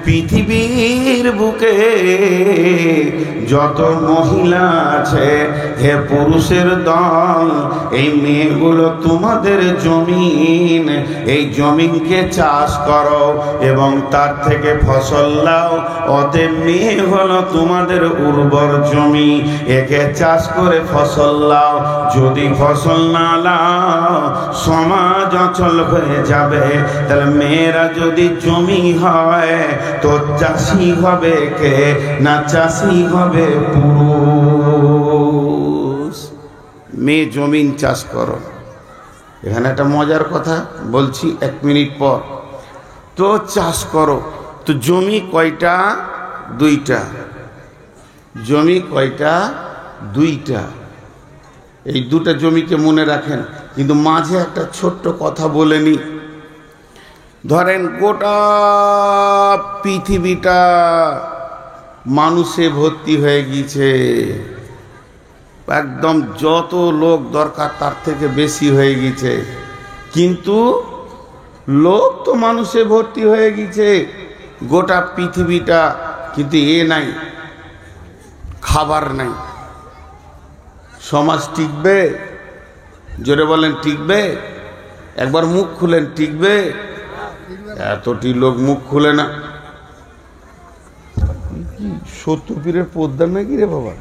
পৃথিবীর বুকে যত মহিলা আছে হে পুরুষের দল, এই মেয়েগুলো তোমাদের জমিন, এই জমিনকে চাষ করো এবং তার থেকে ফসল লাও। অতএব মেয়ে হলো তোমাদের উর্বর জমি, একে চাষ করে ফসল লাও। যদি ফসল না লাও সমাজ অচল হয়ে যাবে। তাহলে মেয়েরা যদি জমি হয় তো চাষি হবে কে? না চাষি হবে পুরুষ। মেয়ে জমিন চাষ করো। এখানে একটা মজার কথা বলছি, 1 মিনিট পর। তো চাষ করো, তো জমি কয়টা? 2টা। জমি কয়টা? 2টা। এই 2টা জমিকে মনে রাখেন। কিন্তু মাঝে একটা ছোট্ট কথা বলে নি। ধরেন গোটা পৃথিবীটা মানুষে ভর্তি হয়ে গিয়েছে, একদম যত লোক দরকার তার থেকে বেশি হয়ে গেছে, কিন্তু লোক তো মানুষে ভর্তি হয়ে গেছে গোটা পৃথিবীটা, কিন্তু নাই, খাবার নাই। সমাজ টিকবে? জোরে বলেন টিকবে? একবার মুখ খুলেন, টিকবে? এতটি লোক মুখ খুলে না। সত্যপীরের পোদ্দার নাকি রে বাবা?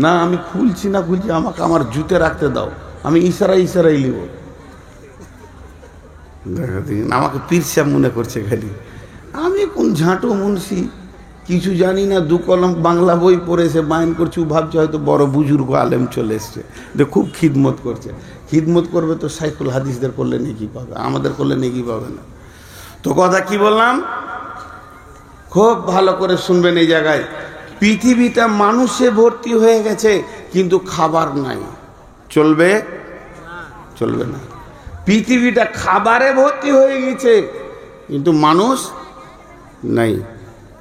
না আমি খুলছি না, আমাকে আমার জুতে রাখতে দাও, আমি ইশারাই লিব। আমাকে পীর সাহেব মনে করছে খালি। আমি কোন ঝাঁটো মুন্সি, কিছু জানি না। 2 কলম বাংলা বই পড়ে এসে বায়ন করছি, ভাবছে হয়তো বড় বুজুর্গ আলেম চলে এসছে, খুব খিদমত করছে। খিদমত করবে তো সাইকুল হাদিসদের করলে নেকি পাবে, আমাদের করলে নেকি পাবে না। তো কথা কি বললাম, খুব ভালো করে শুনবেন এই জায়গায়। পৃথিবীটা মানুষে ভর্তি হয়ে গেছে কিন্তু খাবার নাই। চলবে? চলবে না। পৃথিবীটা খাবারে ভর্তি হয়ে গেছে কিন্তু মানুষ নাই।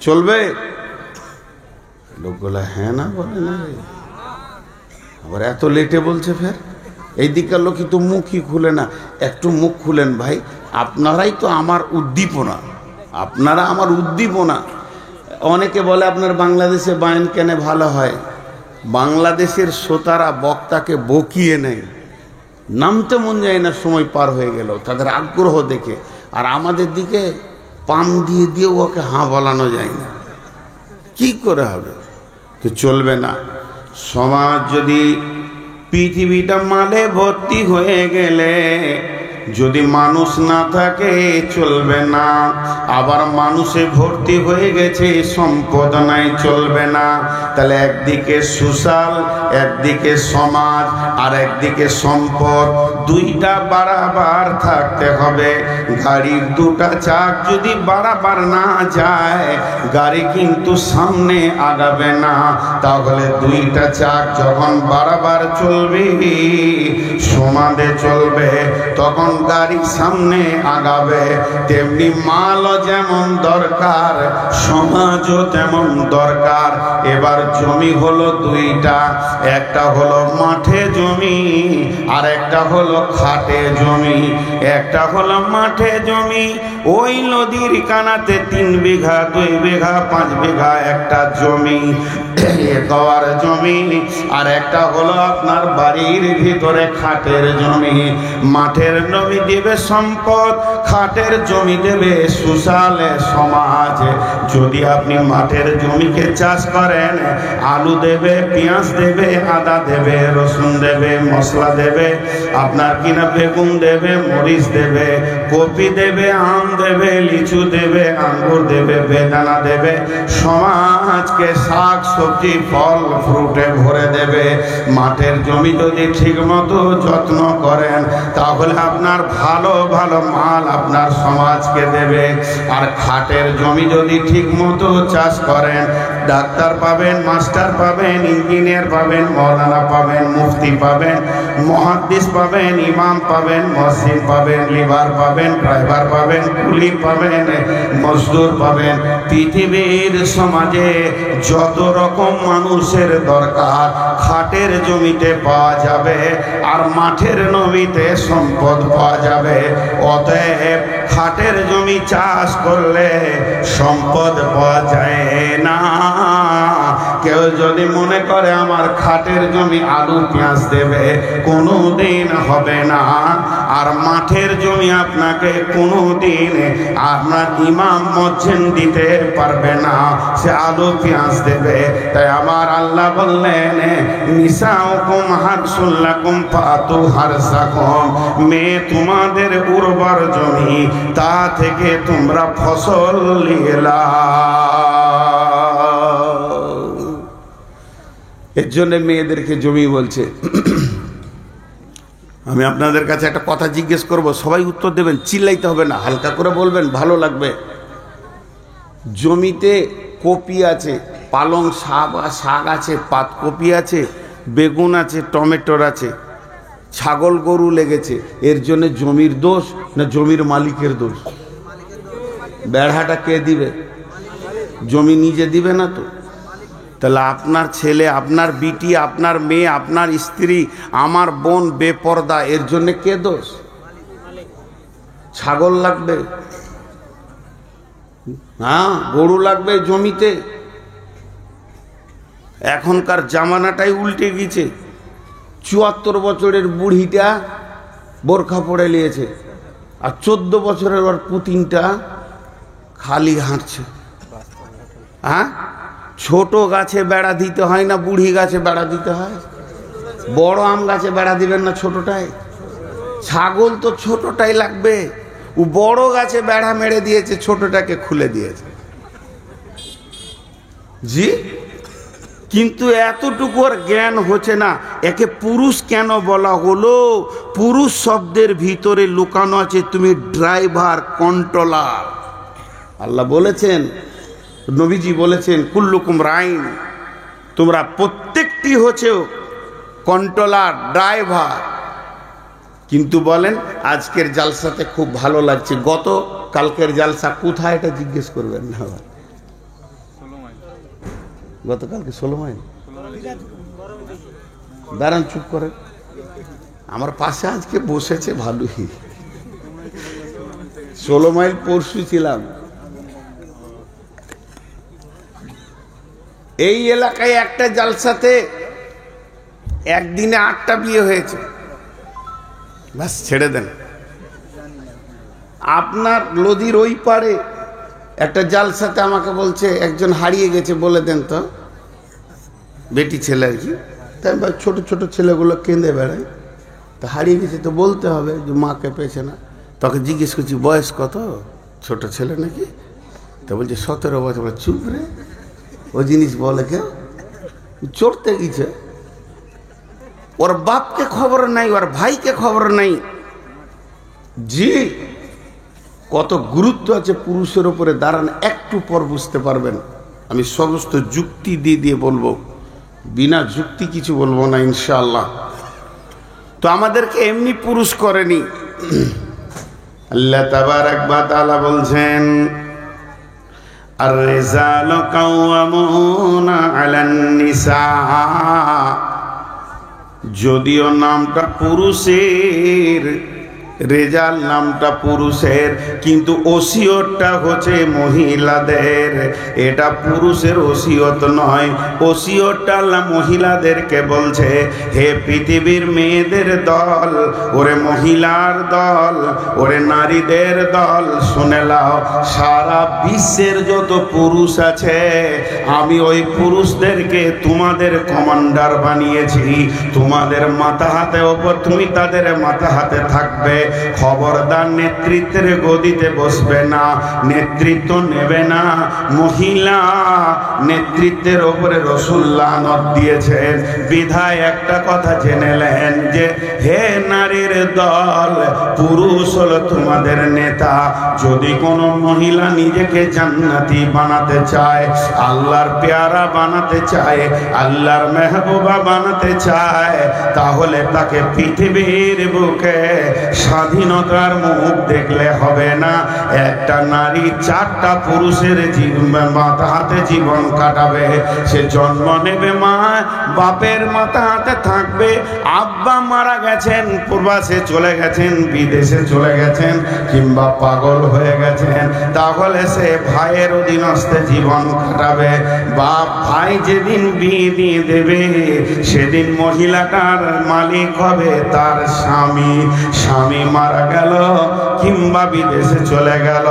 চলবে? লোকগুলা হ্যাঁ না বলে না, আবার এত লেটে বলছে। ফের এই দিককার লোক তো মুখই খুলে না। একটু মুখ খুলেন ভাই, আপনারাই তো আমার উদ্দীপনা, আপনারা আমার উদ্দীপনা। অনেকে বলে আপনার বাংলাদেশে বায়ান কেন ভালো হয়? বাংলাদেশের শ্রোতারা বক্তাকে বকিয়ে নেয়, নামতে মন যায় না, সময় পার হয়ে গেল তাদের আগ্রহ দেখে। আর আমাদের দিকে পাম দিয়ে দিয়েও ওকে হাঁ বলানো যায় না, কি করে হবে? তো চলবে না। সমাজ যদি পৃথিবীটা মালে ভর্তি হয়ে গেলে যদি মানুষ না থাকে চলবে না। আবার মানুষে ভর্তি হয়ে গেছে, সম্পদ নাই, চলবে না। তাহলে একদিকে সোশ্যাল, একদিকে সমাজ, আর একদিকে সম্পদ, 2টা বারাবার থাকতে হবে। গাড়ির 2টা চাক যদি বারাবার না যায় গাড়ি কিন্তু সামনে আগাবে না। তাহলে 2টা চাক যখন বারাবার চলবে, সমানে চলবে, তখন গাড়ি সামনে আগাবে। তেমনি মালও যেমন দরকার সমাজও তেমন দরকার। এবার জমি হলো 2টা, একটা হলো মাঠে জমি আর একটা হলো খাটে জমি। একটা হলো মাঠে জমি, ওই নদীর কানাতে 3 বিঘা 2 বিঘা 5 বিঘা একটা জমি, একর জমি। আর একটা হলো আপনার বাড়ির ভিতরে খাটের জমি। মাঠের জমি দেবে সম্পদ, খাটের জমি দেবে সোশ্যাল সমাজ। যদি আপনি মাঠের জমিকে চাষ করেন, আলু দেবে, পেঁয়াজ দেবে, আদা দেবে, রসুন দেবে, মশলা দেবে, আপনার কিনা বেগুন দেবে, মরিচ দেবে, কপি দেবে, আম দেবে, লিচু দেবে, আঙ্গুর দেবে, বেদানা দেবে, সমাজকে শাক সবজি ফল ফ্রুটে ভরে দেবে। মাঠের জমি যদি ঠিক মতো যত্ন করেন তাহলে আপনার ভালো ভালো মাল আপনার সমাজকে দেবে। আর খাটের জমি যদি ঠিক মতো চাষ করেন, ডাক্তার পাবেন, মাস্টার পাবেন, ইঞ্জিনিয়ার পাবেন, মৌলানা পাবেন, মুফতি পাবেন, মুহাদ্দিস পাবেন, ইমাম পাবেন, মসজিদ পাবেন, লিভার পাবেন, ড্রাইভার পাবেন, কুলি পাবেন, মজদুর পাবেন। পৃথিবীর সমাজে যত রকম মানুষের দরকার খাটের জমিতে পাওয়া যাবে, আর মাঠের জমিতে সম্পদ পাওয়া যাবে। অতএব খাটের জমি চাষ করলে সম্পদ পাওয়া যায় না। কেউ যদি মনে করে আমার খাটের জমি আলু পেঁয়াজ দেবে, কোনো দিন হবে না। আর মাঠের জমি আপনাকে কোনো দিন আপনার ইমাম মসজিদ দিতে পারবে না, সে আলু পেঁয়াজ দেবে। তাই আমার আল্লাহ বললেন, নিসাউকুম হারসুল লাকুম ফাতু হারসাকুম, মেয়ে তোমাদের উর্বর জমি, তা থেকে তোমরা ফসল নিয়ে লাও। এর জন্য মেয়েদেরকে জমি বলছে। আমি আপনাদের কাছে একটা কথা জিজ্ঞেস করব, সবাই উত্তর দেবেন, চিল্লাইতে হবে না, হালকা করে বলবেন, ভালো লাগবে। জমিতে কপি আছে, পালং শাক আছে, পাতকপি আছে, বেগুন আছে, টমেটোর আছে, ছাগল গরু লেগেছে, এর জন্য জমির দোষ না জমির মালিকের দোষ? বেড়াটা কে দিবে? জমি নিজে দিবে না তো। তাহলে আপনার ছেলে, আপনার বিটি, আপনার মেয়ে, আপনার স্ত্রী, আমার বোন বেপরদা, এর জন্য কে দোষ? ছাগল লাগবে, হ্যাঁ, গরু লাগবে জমিতে। এখনকার জামানাটাই উল্টে গেছে। ৭৪ বছরের বুড়িটা বোরখা পরে নিয়েছে, আর 14 বছরের ওর পুতিনটা খালি হাঁটছে। হ্যাঁ, ছোট গাছে বেড়া দিতে হয় না বুড়ি গাছে বেড়া দিতে হয়? বড় আম গাছে বেড়া দিবেন না ছোটটাই? ছাগল তো ছোটটাই লাগবে। ও বড় গাছে বেড়া মেরে দিয়েছে, ছোটটাকে খুলে দিয়েছে। জি, কিন্তু এতটুকু আর জ্ঞান হচ্ছে না। একে পুরুষ কেন বলা হলো? পুরুষ শব্দের ভিতরে লুকানো আছে তুমি ড্রাইভার, কন্ট্রোলার। আল্লাহ বলেছেন, নবীজি বলেছেন, কুল্লুকুম রাইন, তোমরা প্রত্যেকটি হচ্ছে কন্ট্রোলার, ড্রাইভার। কিন্তু বলেন আজকের জালসাতে খুব ভালো লাগছে, গত কালকের জালসা কোথায় এটা জিজ্ঞেস করবেন না। গতকালকে 16 মাইল, দাঁড়ান চুপ করে, আমার পাশে আজকে বসেছে ভালোই। 16 মাইল পরশু ছিলাম। এই এলাকায় একটা জালসাতে একদিনে 8টা বিয়ে হয়েছে। বাস ছেড়ে দেন। আপনার নদীর ওই পারে একটা জালসাতে আমাকে বলছে একজন হারিয়ে গেছে, বলে দেন তো, বেটি ছেলে আর কি। তাই ছোট ছোট ছেলেগুলো কেঁদে বেড়ায়, তো হারিয়ে গেছে তো বলতে হবে যে মাকে পেয়েছে না। তোকে জিজ্ঞেস করছি বয়স কত, ছোট ছেলে নাকি? তো বলছে 17 বছর। চুপ রে, ও জিনিস বলে কেউ? চড়তে গেছে, ওর বাপকে খবর নাই, ওর ভাইকে খবর নাই। জি, কত গুরুত্ব আছে পুরুষের উপরে দাঁড়ান, একটু পর বুঝতে পারবেন। আমি সমস্ত যুক্তি দিয়ে বলবো, বিনা যুক্তি কিছু বলবো না ইনশাআল্লাহ। তো আমাদেরকে এমনি পুরুষ করেনি। আল্লাহ তাবারাক ওয়া তাআলা বলছেন, আর-রিজালু কাওয়ামুনা আলান নিসা। যদিও নামটা পুরুষের, রেজাল নামটা পুরুষের, কিন্তু ওসিয়তটা হচ্ছে মহিলাদের। এটা পুরুষের ওসিয়ত নয়, ওসিয়তটা আল্লাহ মহিলাদেরকে বলছে, হে পৃথিবীর মেয়েদের দল, ওরে মহিলার দল, ওরে নারীদের দল, শুনে লাও, সারা বিশ্বের যত পুরুষ আছে আমি ওই পুরুষদেরকে তোমাদের কমান্ডার বানিয়েছি। তোমাদের মাথা হাতে ওপর, তুমি তাদের মাথা হাতে থাকবে। খবরদার নেতৃত্বের গদিতে বসবে না, নেতৃত্ব নেবে না। মহিলা নেতৃত্বের ওপরে রাসূল লানত দিয়েছেন। বিধায় একটা কথা জেনেলেন যে হে নারীর দল, পুরুষ হলো তোমাদের নেতা। যদি কোনো মহিলা নিজেকে জান্নাতি বানাতে চায়, আল্লাহর পেয়ারা বানাতে চায়, আল্লাহর মেহবুবা বানাতে চায়, তাহলে তাকে পৃথিবীর বুকে স্বাধীনতার মুখ দেখলে হবে না। একটা নারী 4টা পুরুষের মাথা হাতে জীবন কাটাবে। সে জন্ম নেবে মা, বাপের মাথা হাতে থাকবে। আব্বা মারা গেছেন, প্রবাসে চলে গেছেন, বিদেশে চলে গেছেন, কিংবা পাগল হয়ে গেছেন, তাহলে সে ভাইয়ের অধীনস্থে জীবন কাটাবে। বাপ ভাই যেদিন বিয়ে দিয়ে দেবে সেদিন মহিলাটার মালিক হবে তার স্বামী। স্বামী মারা গেল কিংবা বিদেশে চলে গেল,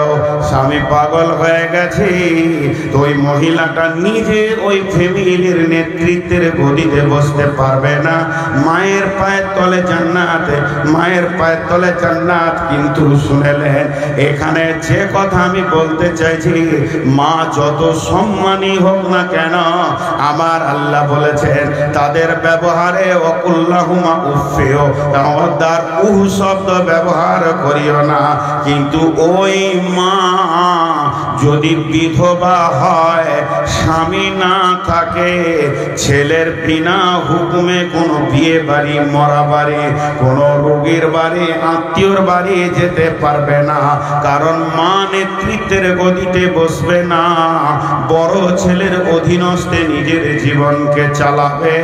স্বামী পাগল হয়ে গেছে, তো ওই মহিলাটা নিজে ওই ফ্যামিলির নেতৃত্বের গদিতে বসতে পারবে না। মায়ের পায়ের তলে জান্নাত, মায়ের পায়ের তলে জান্নাত। কিন্তু শুনেলেন, এখানে যে কথা আমি বলতে চাইছি, মা যত সম্মানী হোক না কেন, আমার আল্লাহ বলেছেন তাদের ব্যবহারে ওয়াকুল্লাহুমা উফিও, খবরদার উহ শব্দ ব্যবহার করিও না। কিন্তু ওই মা যদি বিধবা হয়, স্বামী না থাকে, ছেলের বিনা হুকুমে কোনো বিয়ে বাড়ি, মরা বাড়ি, কোনো রোগীর বাড়ি, আত্মীয়র বাড়ি যেতে পারবে না। কারণ মা নেতৃত্বের গদিতে বসবে না, বড় ছেলের অধীনস্থে নিজের জীবনকে চালাবে।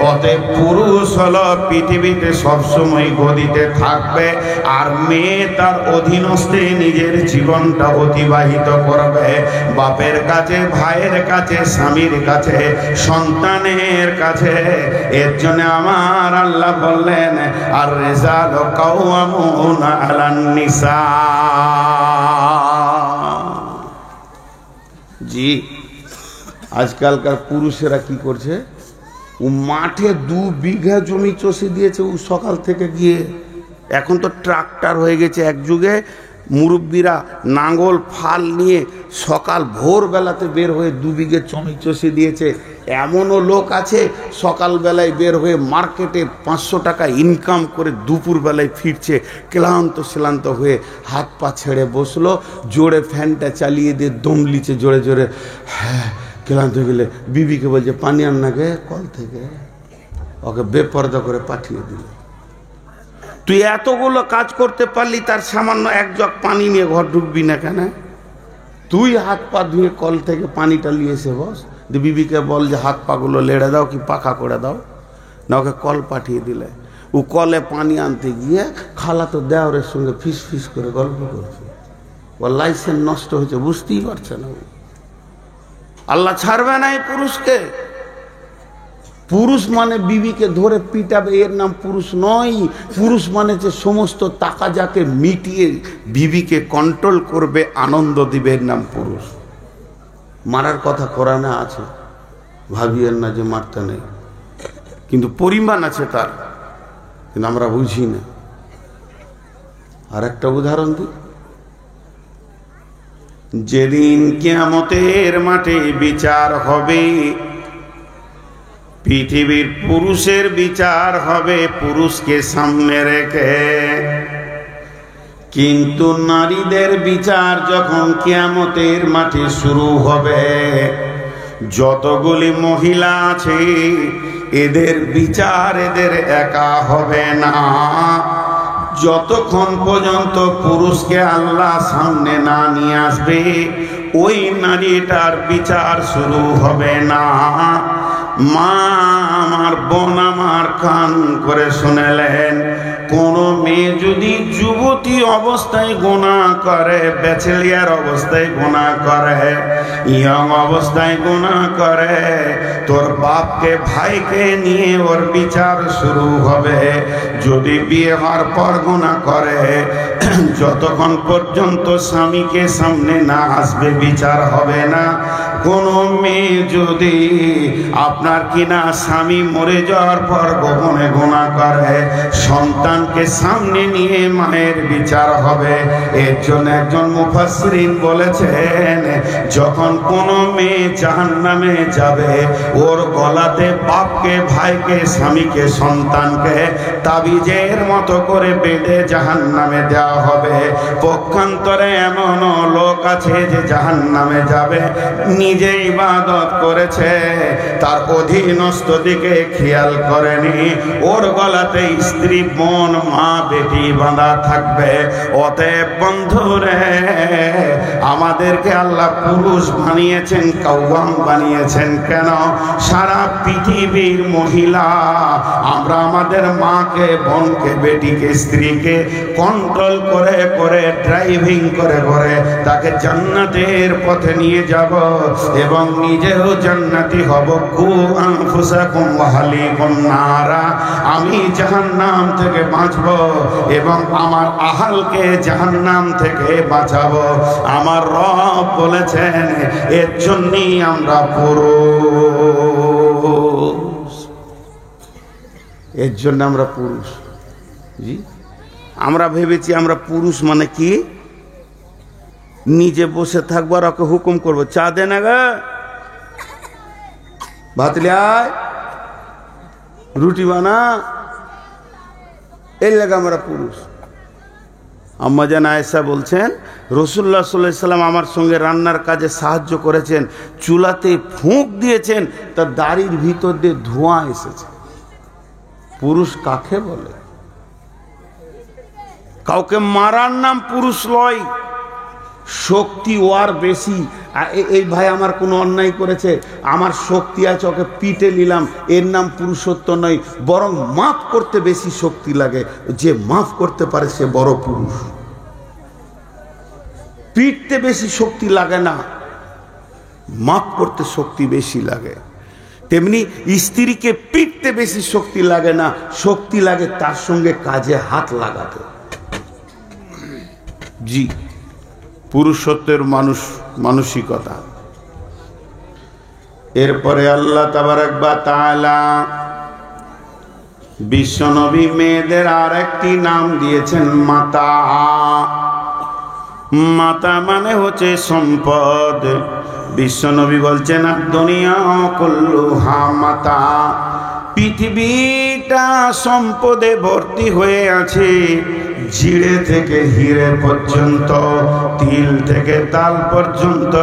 অতএব পুরুষ হলো পৃথিবীতে সবসময় গদিতে থাকবে, আর মেয়ে তার অধীনস্থে নিজের জীবনটা অতিবাহিত করবে। বাপের কাছে, ভাইয়ের কাছে, স্বামীর কাছে, সন্তানের কাছে। এর জন্য আমার আল্লাহ বললেন, আর রিজাল কাওয়ামুনা আলান নিসা। জি, আজকালকার পুরুষেরা কি করছে, ও মাঠে 2 বিঘা জমি চষে দিয়েছে, ও সকাল থেকে গিয়ে, এখন তো ট্রাক্টর হয়ে গেছে। এক যুগে মুরব্বীরা নাঙ্গল ফাল নিয়ে সকাল ভোরবেলাতে বের হয়ে 2 বিঘে জমি চষে দিয়েছে। এমনও লোক আছে সকালবেলায় বের হয়ে মার্কেটে 500 টাকা ইনকাম করে দুপুরবেলায় ফিরছে, ক্লান্ত হয়ে হাত পা ছেড়ে বসলো, জোরে ফ্যানটা চালিয়ে দিয়ে দম লিচে জোরে জোরে, হ্যাঁ ক্লান্ত হয়ে গেলে বিবিকে বলছে পানি আন না গে কল থেকে, ওকে বেপরদা করে পাঠিয়ে দিল। তুই এতগুলো কাজ করতে পারলি, তার সামান্য 1 জগ পানি নিয়ে ঘর ঢুকবি না কেন? তুই হাত পা ধুয়ে কল থেকে পানিটা নিয়ে এসে বস, বিবিকে বল যে হাত পাগুলো লেড়ে দাও কি পাখা করে দাও, না ওকে কল পাঠিয়ে দিলে। ও কলে পানি আনতে গিয়ে খালাতো দেওরের সঙ্গে ফিস ফিস করে গল্প করছে। ওর লাইসেন্স নষ্ট হয়েছে, বুঝতেই পারছে না। আল্লাহ ছাড়বে না এই পুরুষকে। পুরুষ মানে বিবিকে ধরে পিটাবে, এর নাম পুরুষ নয়। পুরুষ মানে যে সমস্ত তাকাজাকে মিটিয়ে বিবিকে কন্ট্রোল করবে, আনন্দ দিবে, এর নাম পুরুষ। মারার কথা কোরআনে আছে, ভাবিয়েন না যে মারতে নেই, কিন্তু পরিমাণ আছে তার, কিন্তু আমরা বুঝি না। আর একটা উদাহরণ দিই, যেদিন কিয়ামতের মাঠে বিচার হবে, পৃথিবীর পুরুষের বিচার হবে পুরুষকে সামনে রেখে, কিন্তু নারীদের বিচার যখন কিয়ামতের মাঠে শুরু হবে, যতগুলি মহিলা আছে এদের বিচার এদের একা হবে না। যতক্ষণ পর্যন্ত পুরুষকে আল্লাহ সামনে না নিয়ে আসবে, ওই নারীটার বিচার শুরু হবে না। মা আমার, বোন আমার, কান করে শুনেলেন, কোন মেয়ে যদি যুবতী অবস্থায় গুনাহ করে, ব্যাচেলিয়ার অবস্থায় গুনাহ করে, ইয়ং অবস্থায় গুনাহ করে, তোর বাপকে ভাইকে নিয়ে ওর বিচার শুরু হবে। যদি বিয়ে হওয়ার পর গুনাহ করে, যতক্ষণ পর্যন্ত স্বামীকে সামনে না আসবে বিচার হবে না। কোন মেয়ে যদি আপনার কিনা স্বামী মরে যাওয়ার পর গোপনে গুনাহ করে, সন্তানকে সামনে নিয়ে মায়ের বিচার হবে। এর জন্য একজন মুফাসসিরিন বলেছেন, যখন কোন মেয়ে জাহান্নামে যাবে, ওর গলাতে বাপকে, ভাইকে, স্বামীকে, সন্তানকে তাবিজের মতো করে বেঁধে জাহান্নামে দেওয়া হবে। পক্ষান্তরে এমন লোক আছে যে জাহান্নামে যাবে, নিজে ইবাদত করেছে, তার অধীনস্থ দিকে খেয়াল করেনি, ওর গলাতে স্ত্রী, বোন, তখন মা বেটি বাঁধা থাকবে। অতএব বন্ধুরে, আমাদেরকে আল্লাহ পুরুষ বানিয়েছেন, কাওয়াম বানিয়েছেন কেন? সারা পৃথিবীর মহিলা আমরা আমাদের মাকে, বোনকে, বেটিকে, স্ত্রীকে কন্ট্রোল করে করে, ড্রাইভিং করে করে তাকে জান্নাতের পথে নিয়ে যাব এবং নিজেও জান্নাতি হব। কু আনফুসাকুম ওয়া আহলিকুম নারা, আমি জাহান্নাম থেকে বাঁচব এবং আমার আহালকে জাহান্নাম থেকে বাঁচাবো। আমার রব বলেছেন এর জন্যই আমরা পুরুষ, এর জন্য আমরা পুরুষ। জি, আমরা ভেবেছি আমরা পুরুষ মানে কি, নিজে বসে থাকবো আর ওকে হুকুম করবো, চা দে না গা, ভাত লে আয়, রুটি বানা, এই লাগে আমরা পুরুষ। আম্মা জান আয়েশা বলছেন রাসূলুল্লাহ সাল্লাল্লাহু আলাইহি সাল্লাম আমার সঙ্গে রান্নার কাজে সাহায্য করেছেন, চুলাতে ফুঁক দিয়েছেন, তার দাড়ির ভিতর দিয়ে ধোঁয়া এসেছে। পুরুষ কাকে বলে? কাউকে মারার নাম পুরুষ লয়, শক্তি ওর বেশি। এই ভাই আমার কোনো অন্যায় করেছে, আমার শক্তি আছে, ওকে পিটে নিলাম, এর নাম পুরুষত্ব নয়, বরং মাফ করতে বেশি শক্তি লাগে। যে মাফ করতে পারে সে বড় পুরুষ। পিটতে বেশি শক্তি লাগে না, মাফ করতে শক্তি বেশি লাগে। তেমনি স্ত্রীকে পিটতে বেশি শক্তি লাগে না, শক্তি লাগে তার সঙ্গে কাজে হাত লাগাতে। জি, পুরুষত্বের মানসিকতা। এরপরে আল্লাহ তাবারাক ওয়া তাআলা বিশ্বনবী মেয়েদের আর একটি নাম দিয়েছেন মাতা। মাতা মানে হচ্ছে সম্পদ। বিশ্বনবী বলছেন দুনিয়া কুল্লুহা মাতা, পৃথিবীটা সম্পদে ভর্তি হয়ে আছে। জিড়ে থেকে হিরে পর্যন্ত, তিল থেকে তাল পর্যন্ত,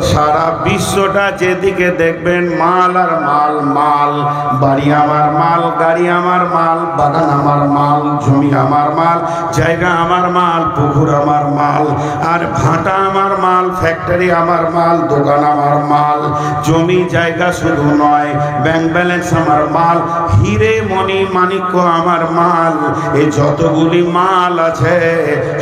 সারা বিশ্বটা যেদিকে দেখবেন মাল আর মাল, মাল। বাড়ি আমার মাল, গাড়ি আমার মাল, বাগান আমার মাল, জমি আমার মাল, জায়গা আমার মাল, পুকুর আমার মাল, আর ভাটা আমার মাল, ফ্যাক্টরি আমার মাল, দোকান আমার মাল। জমি জায়গা শুধু নয়, ব্যাংক ব্যালেন্স আমার মাল, হিরে মণি মাণিক্য আমার মাল। এই যতগুলি মাল আছে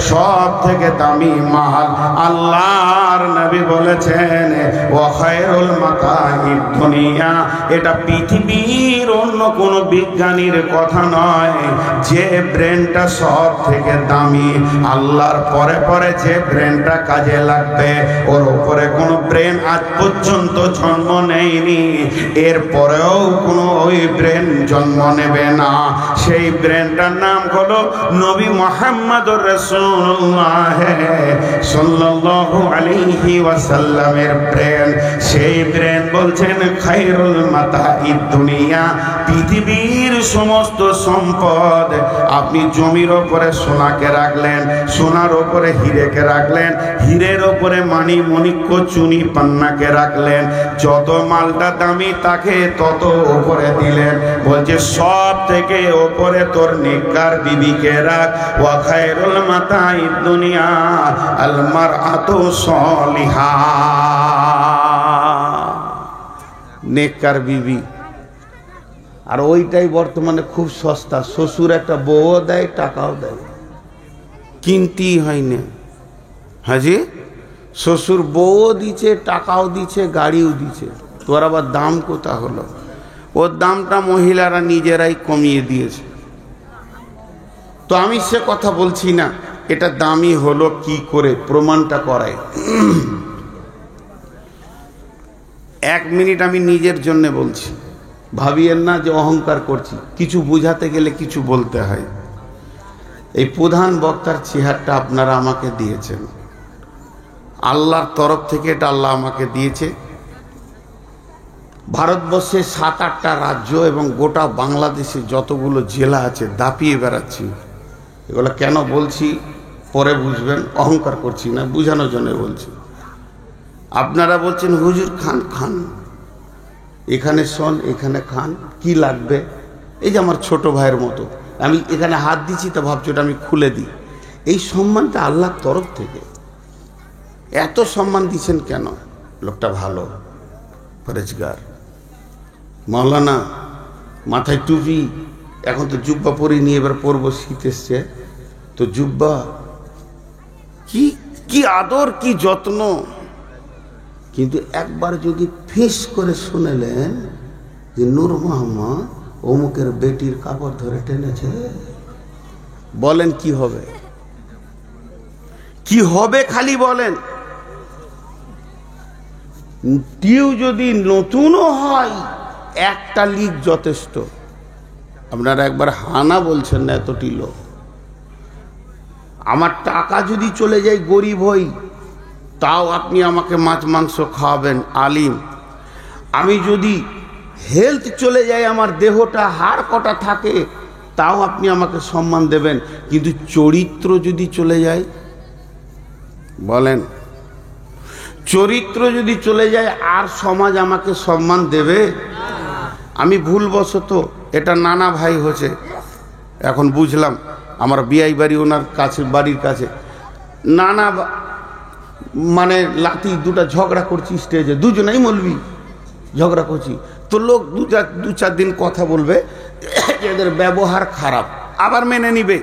সব থেকে দামি মাল আল্লাহর নবী বলেছেন ওয়া খায়রুল মাতাইদ দুনিয়া। এটা পৃথিবীর অন্য কোন বিজ্ঞানীর কথা নয়। যে ব্রেনটা সব থেকে দামি, আল্লাহর পরে পরে যে ব্রেনটা কাজে লাগবে, ওর উপরে কোন ব্রেন আজ পর্যন্ত জন্ম নেয়নি, এর পরেও কোন ওই ব্রেন জন্ম নেবে না। সেই ব্রেনটার নাম হলো নবী মুহাম্মদুর রাসূলুল্লাহ সাল্লাল্লাহু আলাইহি ওয়াসাল্লামের ব্রেন। সেই ব্রেন বলছেন খায়রুল মাতাইদ দুনিয়া, পৃথিবীর সমস্ত সম্পদ। আপনি জমির উপরে সোনাকে রাখলেন, সোনার উপরে হিরেকে রাখলেন, হীরের উপরে মানি মণিক্য চুনি পান্নাকে রাখলেন, যত মালটা দামি তাকে তত উপরে দিলেন। বলছে সব থেকে উপরে তোর নেককার বিবিকে রাখ। ওয়া খায়রুল মাতাইদ দুনিয়া আল মারআতু সালিহা, নেককার বিবি। আর ওইটাই বর্তমানে খুব সস্তা। শ্বশুর একটা বউও দেয়, টাকাও দেয়, কিনতেই হয় না। হাজি, শ্বশুর বউও দিচ্ছে, টাকাও দিচ্ছে, গাড়িও দিচ্ছে, তোর আবার দাম কোথা হলো? ওর দামটা মহিলারা নিজেরাই কমিয়ে দিয়েছে। তো আমি সে কথা বলছি না, এটা দামি হলো কি করে, প্রমাণটা করায়। 1 মিনিট আমি নিজের জন্য বলছি, ভাবিয়েন না যে অহংকার করছি। কিছু বুঝাতে গেলে কিছু বলতে হয়। এই প্রধান বক্তার চেহারটা আপনারা আমাকে দিয়েছেন, আল্লাহর তরফ থেকে এটা আল্লাহ আমাকে দিয়েছে। ভারতবর্ষে 7-8টা রাজ্য এবং গোটা বাংলাদেশে যতগুলো জেলা আছে দাপিয়ে বেড়াচ্ছি। এগুলো কেন বলছি পরে বুঝবেন, অহংকার করছি না, বুঝানোর জন্য বলছি। আপনারা বলছেন হুজুর খান খান, এখানে শোন, এখানে খান, কি লাগবে? এই যে আমার ছোট ভাইয়ের মতো আমি এখানে হাত দিচ্ছি তো ভাবছি ওটা আমি খুলে দিই। এই সম্মানটা আল্লাহর তরফ থেকে। এত সম্মান দিচ্ছেন কেন? লোকটা ভালো, পরেজগার, মাওলানা, মাথায় টুপি, এখন তো জুব্বা পরে নিয়ে এবার পরবো, শীত এসছে তো জুব্বা, কি কি আদর, কি যত্ন। কিন্তু একবার যদি ফিস করে শুনেলেন যে নূর মোহাম্মদ অমুকের বেটির কাপড় ধরে টেনেছে, বলেন কি হবে? কি হবে খালি বলেন। টিউ যদি নতুনও হয়, একটা লিগ যথেষ্ট। আপনারা একবার হানা বলছেন না, এতটি লোক। আমার টাকা যদি চলে যায়, গরিব হই, তাও আপনি আমাকে মাছ মাংস খাওয়াবেন, আলিম। আমি যদি হেলথ চলে যায়, আমার দেহটা হাড় কটা থাকে, তাও আপনি আমাকে সম্মান দেবেন। কিন্তু চরিত্র যদি চলে যায়, বলেন, চরিত্র যদি চলে যায়, আর সমাজ আমাকে সম্মান দেবে? আমি ভুলবশত, এটা নানা ভাই হচ্ছে, এখন বুঝলাম, আমার বিয়াই বাড়ি ওনার কাছে, বাড়ির কাছে নানা মানে লাতি দুটা ঝগড়া করছি স্টেজে, দুজনেই মলবি ঝগড়া করছি, তো লোক দু চার দিন কথা বলবে, এদের ব্যবহার খারাপ, আবার মেনে নিবে,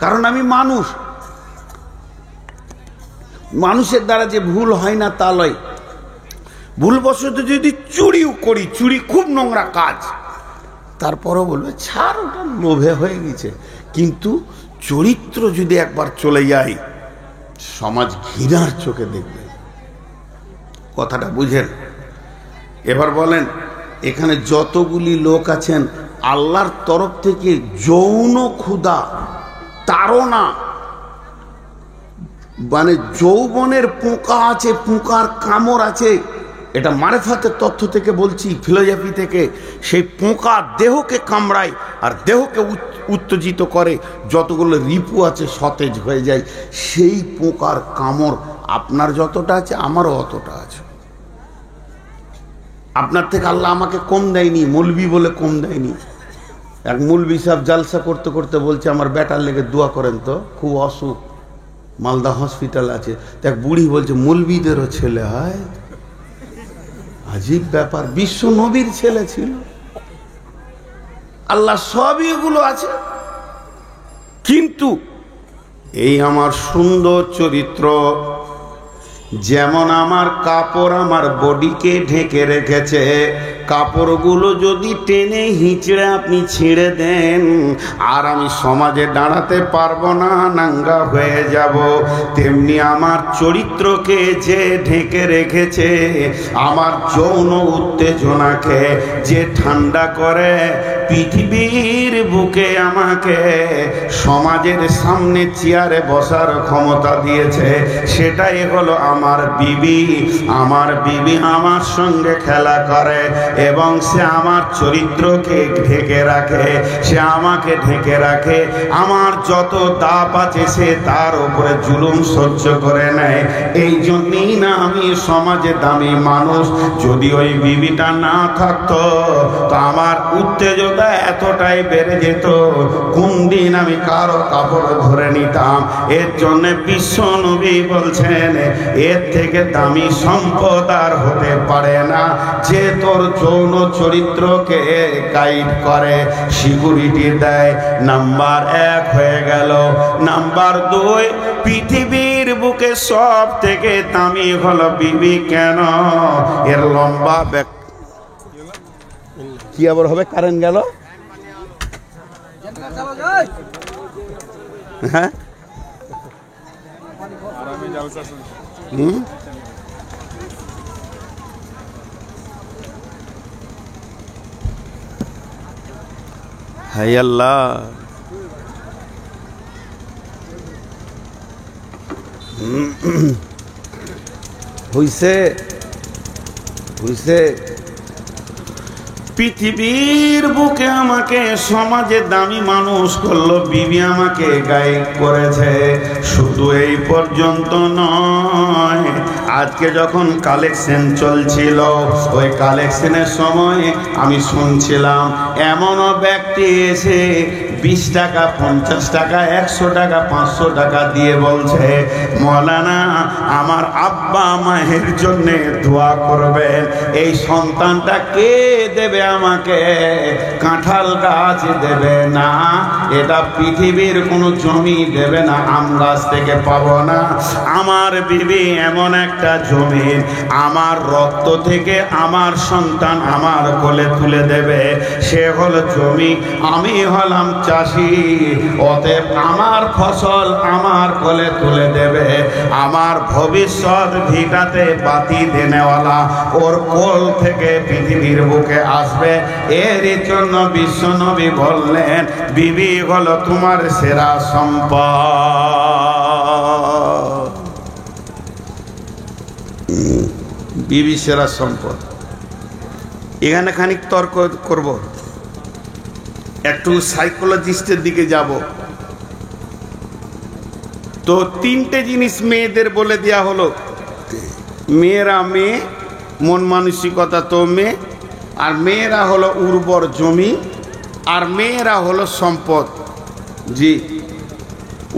কারণ আমি মানুষ। মানুষের দ্বারা যে ভুল হয় না তা লয়। ভুলবশত যদি চুরিও করি, চুরি খুব নোংরা কাজ, তারপরও বলবে ছাড়, ওটা লোভে হয়ে গেছে। কিন্তু চরিত্র যদি একবার চলে যায়, সমাজ ঘৃণার চোখে দেখবে। কথাটা বুঝেন? এবার বলেন, এখানে যতগুলি লোক আছেন, আল্লাহর তরফ থেকে যৌন ক্ষুধা, তাড়না, মানে যৌবনের পোকা আছে, পোকার কামড় আছে, এটা মারেফাতের তথ্য থেকে বলছি, ফিলোসফি থেকে। সেই পোকা দেহকে কামড়ায় আর দেহকে উত্তেজিত করে, যতগুলো রিপু আছে সতেজ হয়ে যায়। সেই পোকার কামড় আপনার যতটা আছে, আমারও অতটা আছে। আপনার থেকে আল্লাহ আমাকে কম দেয়নি, মৌলবি বলে কম দেয়নি। এক মৌলবি সাহেব জালসা করতে করতে বলছে, আমার বেটার লেগে দোয়া করেন তো, খুব অসুখ, মালদা হসপিটাল আছে। এক বুড়ি বলছে, মৌলবিদেরও ছেলে হয়? আজীব ব্যাপার, বিশ্ব নবীর ছেলে ছিল। আল্লাহ সবই এগুলো আছে, কিন্তু এই আমার সুন্দর চরিত্র, যেমন আমার কাপড় আমার বডিকে ঢেকে রেখেছে, কাপড়গুলো যদি টেনে হিঁচড়ে আপনি ছিঁড়ে দেন, আর আমি সমাজে দাঁড়াতে পারবো না, নাঙ্গা হয়ে যাব। তেমনি আমার চরিত্রকে যে ঢেকে রেখেছে, আমার যৌন উত্তেজনাকে যে ঠান্ডা করে, পৃথিবীর বুকে আমাকে সমাজের সামনে চেয়ারে বসার ক্ষমতা দিয়েছে, সেটাই হলো আমার বিবি। আমার বিবি আমার সঙ্গে খেলা করে এবং সে আমার চরিত্রকে ঢেকে রাখে, সে আমাকে ঢেকে রাখে। আমার যত দাপ আছে সে তার উপরে জুলুম সহ্য করে নেয়। এই জন্যই না আমি সমাজে দামি মানুষ। যদি ওই বিবিটা না থাকতো তো আমার উত্তেজনা এতটাই বেড়ে যেত, কোন দিন আমি কারো কাপড় ধরে নিতাম। এর জন্য বিশ্ব নবী বলছেন, এর থেকে দামি সম্পদ আর হতে পারে না, যে তোর যৌন চরিত্রকে গাইড করে, সিকিউরিটি দেয়। নাম্বার 1 হয়ে গেল। নাম্বার 2, পৃথিবীর বুকে সব থেকে দামি হলো বিবি। কেন? এর লম্বা কি আবার হবে? কারেন্ট গেল? হ্যাঁ, হাই আল্লাহ। হইছে হইছে। পৃথিবীর বুকে আমাকে সমাজে দামি মানুষ করলো, বিবি আমাকে গায়েব করেছে। শুধু এই পর্যন্ত নয়, আজকে যখন কালেকশন চলছিল, ওই কালেকশনের সময় আমি শুনছিলাম এমনও ব্যক্তি এসে 20 টাকা, 50 টাকা, 100 টাকা, 500 টাকা দিয়ে বলছে, মৌলানা আমার আব্বা মায়ের জন্য দোয়া করবেন, এই সন্তানটা কে দেবে আমাকে? কাঁঠাল গাছ দেবে না, এটা পৃথিবীর কোনো জমি দেবে না, আম গাছ থেকে পাবো না। আমার বিবি এমন একটা জমি, আমার রক্ত থেকে আমার সন্তান আমার কোলে তুলে দেবে, সে হলো জমি, আমি হলাম চাষি। অতএব আমার ফসল আমার কোলে তুলে দেবে, আমার ভবিষ্যৎ ভিটাতে বাতি দেনেওয়ালা ওর কোল থেকে পৃথিবীর বুকে আসবে। এরই জন্য বিশ্বনবী বললেন, বিবি হলো তোমার সেরা সম্পদ। বিবি সেরা সম্পদ। এখানে খানিক তর্ক করব, একটু সাইকোলজিস্টের দিকে যাব। তো 3টে জিনিস মেয়েদের বলে দেয়া হলো। মেয়েরা মেয়ে, মন মানসিকতা তো মেয়ে, আর মেয়েরা হলো উর্বর জমি, আর মেয়েরা হলো সম্পদ। জি,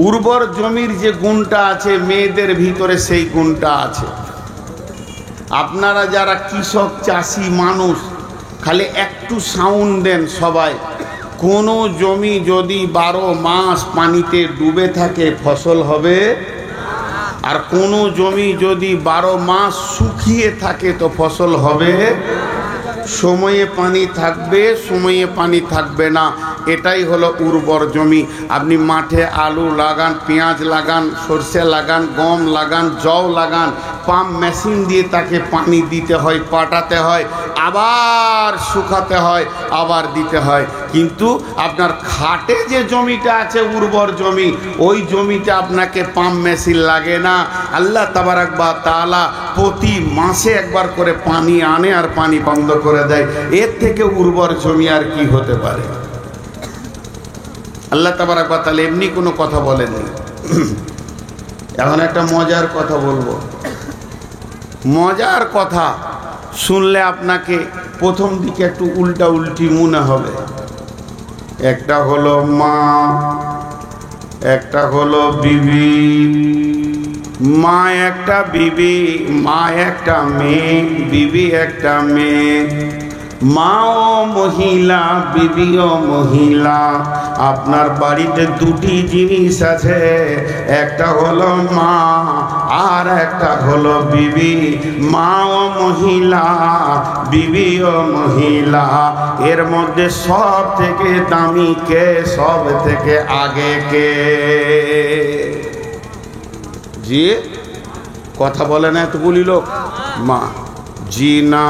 উর্বর জমির যে গুণটা আছে মেয়েদের ভিতরে, সেই গুণটা আছে। আপনারা যারা কৃষক চাষি মানুষ, খালি একটু সাউন্ড দেন সবাই। কোনো জমি যদি 12 মাস পানিতে ডুবে থাকে ফসল হবে, আর কোনো জমি যদি 12 মাস শুকিয়ে থাকে তো ফসল হবে। সময়ে পানি থাকবে, সময়ে পানি থাকবে না, এটাই হলো উর্বর জমি। আপনি মাঠে আলু লাগান, পেঁয়াজ লাগান, সরষে লাগান, গম লাগান, জও লাগান, পাম্প মেশিন দিয়ে তাকে পানি দিতে হয়, পাটাতে হয়, আবার শুকাতে হয়, আবার দিতে হয়। কিন্তু আপনার খাটে যে জমিটা আছে উর্বর জমি, ওই জমিতে আপনাকে পাম্প মেশিন লাগে না। আল্লাহ তাবারাক ওয়া তাআলা প্রতি মাসে একবার করে পানি আনে আর পানি বন্ধ করে দেয়। এর থেকে উর্বর জমি আর কি হতে পারে? আল্লাহ তাবারাক ওয়া তাআলা এমনি কোনো কথা বলেননি। এখন একটা মজার কথা বলবো। মজার কথা শুনলে আপনাকে প্রথম দিকে একটু উল্টা উল্টি মনে হবে। একটা হলো মা, একটা হলো বিবি। মা একটা, বিবি, মা একটা মেয়ে, বিবি একটা মেয়ে। মাও মহিলা, বিবিও মহিলা। আপনার বাড়িতে 2টি জিনিস আছে, একটা হলো মা আর একটা হলো বিবি। মাও মহিলা, বিবিও মহিলা। এর মধ্যে সব থেকে দামি কে, সব থেকে আগে কে? জি, কথা বলে না এতগুলি লোক? মা। জি না,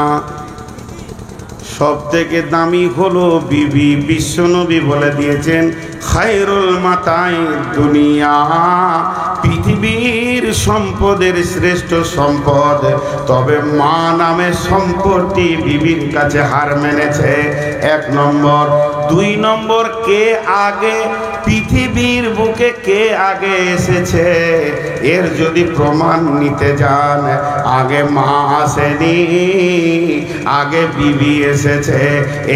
সব থেকে দামি হলো বিবি। বিশ্বনবী বলে দিয়েছেন, খায়রুল মাতাই দুনিয়া, পৃথিবীর সম্পদের শ্রেষ্ঠ সম্পদ। তবে মা নামে সম্পত্তি বিবির কাছে হার মেনেছে। 1 নম্বর। 2 নম্বর, কে আগে পৃথিবীর বুকে কে আগে এসেছে, এর যদি প্রমাণ নিতে যান, আগে মা আসেনি, আগে বিবি এসেছে।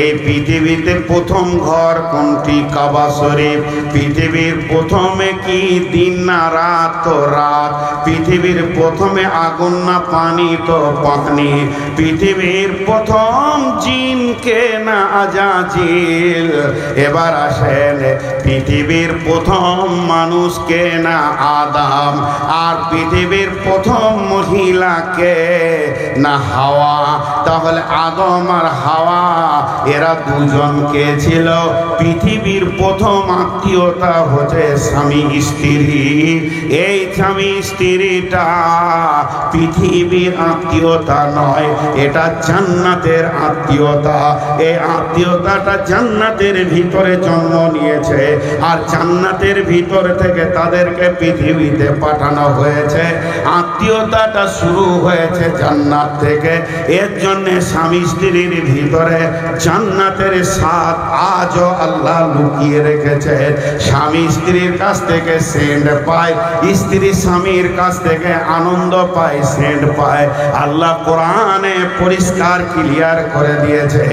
এই পৃথিবীতে প্রথম ঘর কোনটি? কাবা শরীফ। পৃথিবীর প্রথমে কি দিন না রাত? তো রাত। পৃথিবীর প্রথমে আগুন না পানি? তো পানি। পৃথিবীর প্রথম জিন কে না আজাজিল? এবার আসেন, পৃথিবীর প্রথম মানুষ কে না আদম? আর পৃথিবীর প্রথম মহিলা কে না হাওয়া? তাহলে আদম আর হাওয়া এরা দুজন কে ছিল? পৃথিবীর প্রথম আত্মীয়তা হচ্ছে স্বামী স্ত্রী। এই স্বামী স্ত্রীটা পৃথিবীর আত্মীয়তা নয়, এটা জান্নাতের আত্মীয়তা। এই আত্মীয়তাটা জান্নাতের ভিতরে জন্ম নিয়েছে। আর জান্নাতের ভিতর থেকে তাদেরকে পৃথিবীতে পাঠানো হয়েছে। আত্মীয়তাটা শুরু হয়েছে জান্নাত থেকে। এর জন্যে স্বামী স্ত্রীর ভিতরে জান্নাতের স্বাদ আজও আল্লাহ লুকিয়ে রেখেছে। স্বামী স্ত্রীর কাছ থেকে সেন্ট পায়, স্ত্রী স্বামীর কাছ থেকে আনন্দ পায়, সেন্ট পায়। আল্লাহ কোরআনে পরিষ্কার ক্লিয়ার করে দিয়েছে।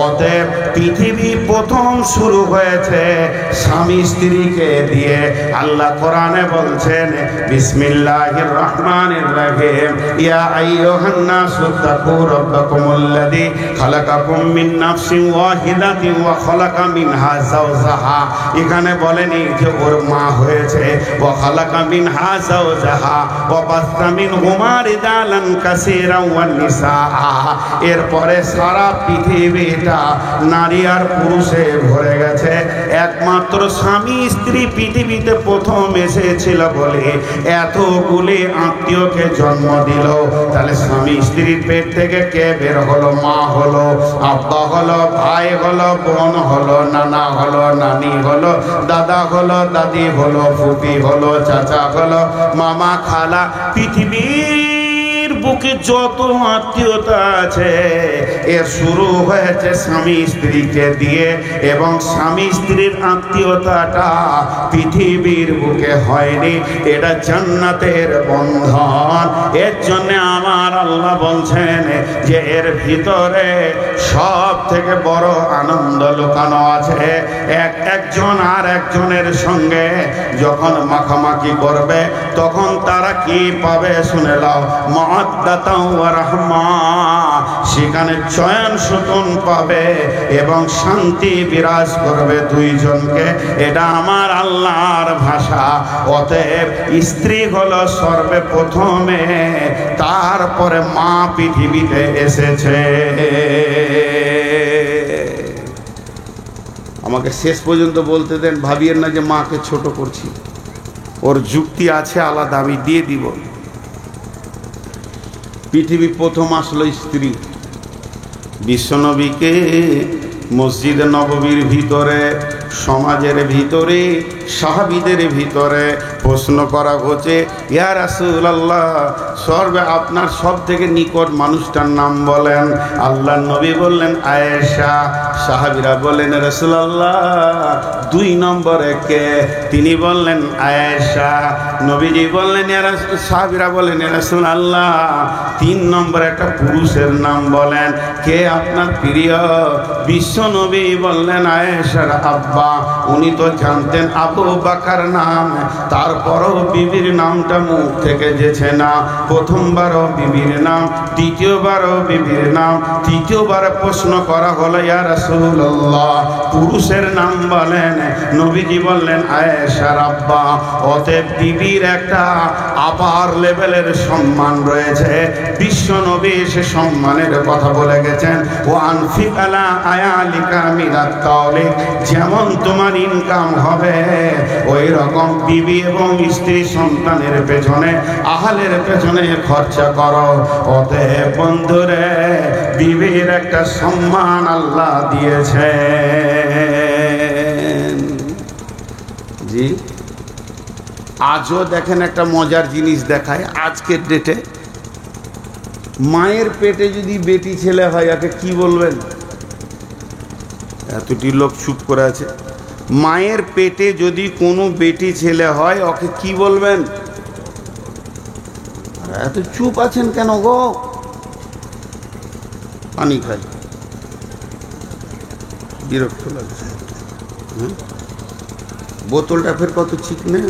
অতএব পৃথিবী প্রথম শুরু হয়েছে স্বামী স্ত্রীকে দিয়ে। আল্লাহ কোরআনে বলছেন, বিসমিল্লাহির রহমানির রহিম, ইয়া আইয়ুহান নাসু তাকু রাব্বাকুমুল্লাযী খালাকাকুম মিন নাফসিন ওয়াহিদাতিন ওয়া খালাকা মিনহা যাওজাহা। এখানে বলেনি যে ওর মা হয়েছে, ওয়া খালাকা মিনহা যাওজাহা ওয়া বাসসা মিনহুমা রিজালান কাসীরান ওয়ান নিসা। এরপরে সারা পৃথিবীটা নারী আর পুরুষে ভরে গেছে। একমাত্র স্বামী স্ত্রী পৃথিবীতে প্রথম এসেছিল বলে এতগুলি আত্মীয়কে জন্ম দিল। তাহলে স্বামী স্ত্রীর পেট থেকে কে বের হলো? মা হলো, আব্বা হলো, ভাই হলো, বোন হলো, নানা হলো, নানি হলো, দাদা হলো, দাদি হলো, ফুপি হলো, চাচা হলো, মামা, খালা। পৃথিবীর বুকে যত আত্মীয়তা আছে এর শুরু হয়েছে স্বামী স্ত্রীকে দিয়ে। এবং স্বামী স্ত্রীর আত্মীয়তাটা পৃথিবীর বুকে হয়নি, এটা জান্নাতের বন্ধন। এর জন্য আমার আল্লাহ বলছেন যে এর ভিতরে সব থেকে বড় আনন্দ লুকানো আছে। একজন আর একজনের সঙ্গে যখন মাখামাখি করবে তখন তারা কি পাবে শুনে নাও, মাওয়াদ্দাতাও ওয়া রাহমা। সেখানে চয়ন সুতুন পাবে এবং শান্তি বিরাজ করবে দুইজনকে। এটা আমার আল্লাহর ভাষা। অতএব স্ত্রী হলো সর্বপ্রথমে, তারপরে মা পৃথিবীতে এসেছে। আমাকে শেষ পর্যন্ত বলতে দেন, ভাবিয়েন না যে মাকে ছোট করছি। ওর যুক্তি আছে আলাদা, আমি দিয়ে দিব। পৃথিবী প্রথম আসলো স্ত্রী। বিশ্বনবীকে মসজিদ নববীর ভিতরে, সমাজের ভিতরে, সাহাবীদের ভিতরে প্রশ্ন করা হচ্ছে, ইয়া রাসূলুল্লাহ, আপনার সব থেকে নিকট মানুষটার নাম বলেন। আল্লাহ নবী বললেন আয়েশা। সাহাবীরা বললেন রাসূলুল্লাহ 2 নম্বরে কে? তিনি বললেন আয়েশা। নবীজি বললেন, সাহাবীরা বললেন রাসূলুল্লাহ 3 নম্বরে একটা পুরুষের নাম বলেন, কে আপনার প্রিয়? বিশ্ব নবী বললেন আয়েশার আব্বা। উনি তো জানতেন আবু বকর নাম, তারপরও বিবির নামটা মুখ থেকে যেছে না। প্রথমবারও বিবির নাম, দ্বিতীয়বারও বিবির নাম, তৃতীয়বার প্রশ্ন করা হলো ইয়া রাসূলুল্লাহ পুরুষের নাম বলেন। নবীজি বললেন আয়েশার আব্বা। অতএব বিবির একটা আপার লেভেলের সম্মান রয়েছে। বিশ্ব নবী সে সম্মানের কথা বলে গেছেন, ও আনফিক আলা আয়ালিকা মিনাত তাওলিক, যেমন তোমার ইনকাম হবে ওই রকম বিবি এবং স্ত্রী সন্তানের পেছনে, আহালের পেছনে খরচা করো। অতএব বন্ধুরে, বিবির একটা সম্মান আল্লাহ দিয়েছে। জি, আজও দেখেন একটা মজার জিনিস দেখায়। আজকের ডেটে মায়ের পেটে যদি বেটি ছেলে হয় একে কি বলবেন? এতটি লোক চুপ করে আছে। মায়ের পেটে যদি কোনো বেটি ছেলে হয় ওকে কি বলবেন? এত চুপ আছেন কেন গো? পানি খাই, বিরক্ত লাগছে। বোতলটা ফের কত চিকনে,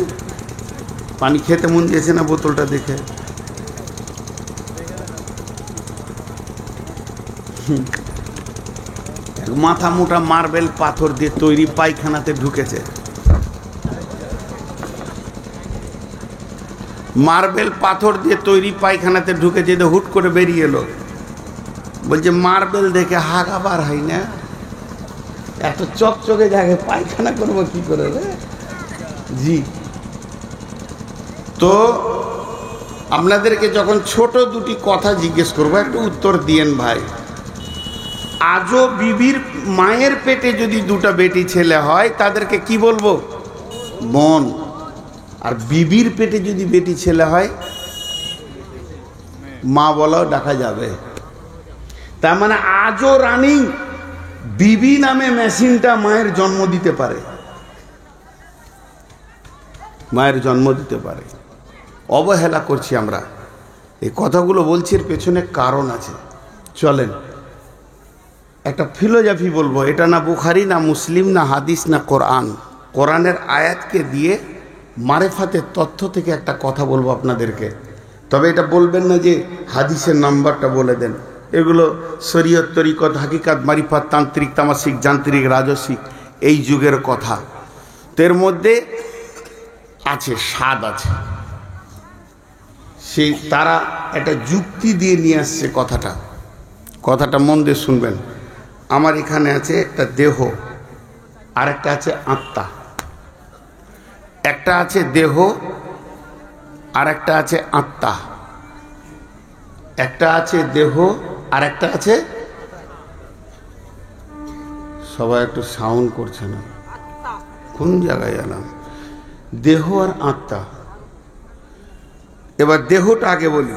পানি খেতে মন দিয়েছে না বোতলটা দেখে। মাথা মোটা মার্বেল পাথর দিয়ে তৈরি পায়খানাতে ঢুকেছে। মার্বেল পাথর দিয়ে তৈরি পায়খানাতে ঢুকেছে, হুট করে বেরিয়ে এলো। বলছে মার্বেল দেখে হাগাবার হয় না, এত চকচকে জায়গায় পায়খানা করবো কি করে রে? জি, তো আপনাদেরকে যখন ছোট দুটি কথা জিজ্ঞেস করবো একটু উত্তর দিয়েন ভাই। আজও বিবির মায়ের পেটে যদি 2টা বেটি ছেলে হয় তাদেরকে কি বলবো? বোন। আর বিবির পেটে যদি বেটি ছেলে হয় মা বলাও ডাকা যাবে। তার মানে আজও রানিং বিবি নামে মেশিনটা মায়ের জন্ম দিতে পারে, মায়ের জন্ম দিতে পারে। অবহেলা করছি আমরা। এই কথাগুলো বলছি, এর পেছনে কারণ আছে। চলেন একটা ফিলোজফি বলবো। এটা না বুখারি, না মুসলিম, না হাদিস, না কোরআন। কোরআনের আয়াতকে দিয়ে মারেফাতের তথ্য থেকে একটা কথা বলবো আপনাদেরকে। তবে এটা বলবেন না যে হাদিসের নাম্বারটা বলে দেন। এগুলো শরীয়ত, তরিকত, হাকিকাত, মারিফাত, তান্ত্রিক, তামাসিক, যান্ত্রিক, রাজসিক এই যুগের কথা। এর মধ্যে আছে স্বাদ আছে। সেই তারা একটা যুক্তি দিয়ে নিয়ে আসছে কথাটা মন দিয়ে শুনবেন। আমার এখানে আছে একটা দেহ, আর একটা আছে আত্মা। একটা আছে দেহ, আর একটা আছে আত্মা। একটা আছে দেহ, আর একটা আছে, সবাই একটু সাউন্ড করছে না, কোন জায়গায় এলাম? দেহ আর আত্মা। এবার দেহটা আগে বলি।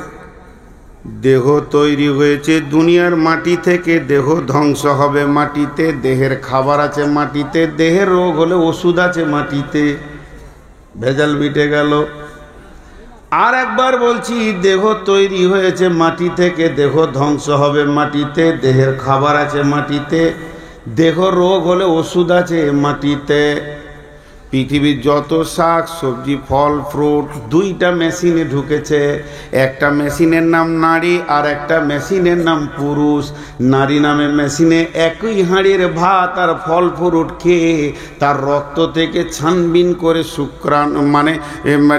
দেহ তৈরি হয়েছে দুনিয়ার মাটি থেকে, দেহ ধ্বংস হবে মাটিতে। দেহের খাবার আছে মাটিতে, দেহের রোগ হলে ওষুধ আছে মাটিতে। ভেজাল মিটে গেল। আর একবার বলছি, দেহ তৈরি হয়েছে মাটি থেকে, দেহ ধ্বংস হবে মাটিতে। দেহের খাবার আছে মাটিতে, দেহ রোগ হলে ওষুধ আছে মাটিতে। পৃথিবীর যত শাক সবজি, ফল, ফ্রুট, দুইটা মেশিনে ঢুকেছে। একটা মেশিনের নাম নারী, আর একটা মেশিনের নাম পুরুষ। নারী নামে মেশিনে একই হাঁড়ির ভাত আর ফল ফ্রুট খেয়ে তার রক্ত থেকে ছানবিন করে শুক্রাণু মানে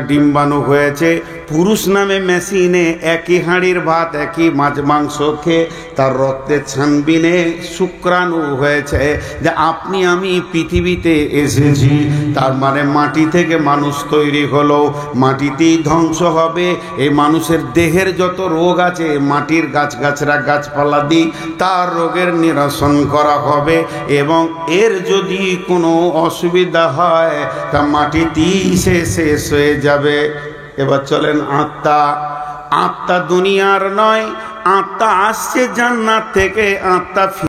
ডিম্বাণু হয়েছে। পুরুষ নামে মেশিনে একই হাঁড়ির ভাত, একই মাছ মাংস খেয়ে তার রক্তের ছানবিনে শুক্রাণু হয়েছে। যে আপনি আমি পৃথিবীতে এসেছি, তার মানে মাটি থেকে মানুষ তৈরি হলো, মাটিতেই ধ্বংস হবে। এই মানুষের দেহের যত রোগ আছে, মাটির গাছগাছরা গাছপালা দিয়ে তার রোগের নিরসন করা হবে। এবং এর যদি কোনো অসুবিধা হয় তা মাটিতেই সে শেষ হয়ে যাবে। এবার চলেন আত্মা। আত্মা দুনিয়ার নয়, আত্মা আসছে জান্নাত থেকে। আত্মা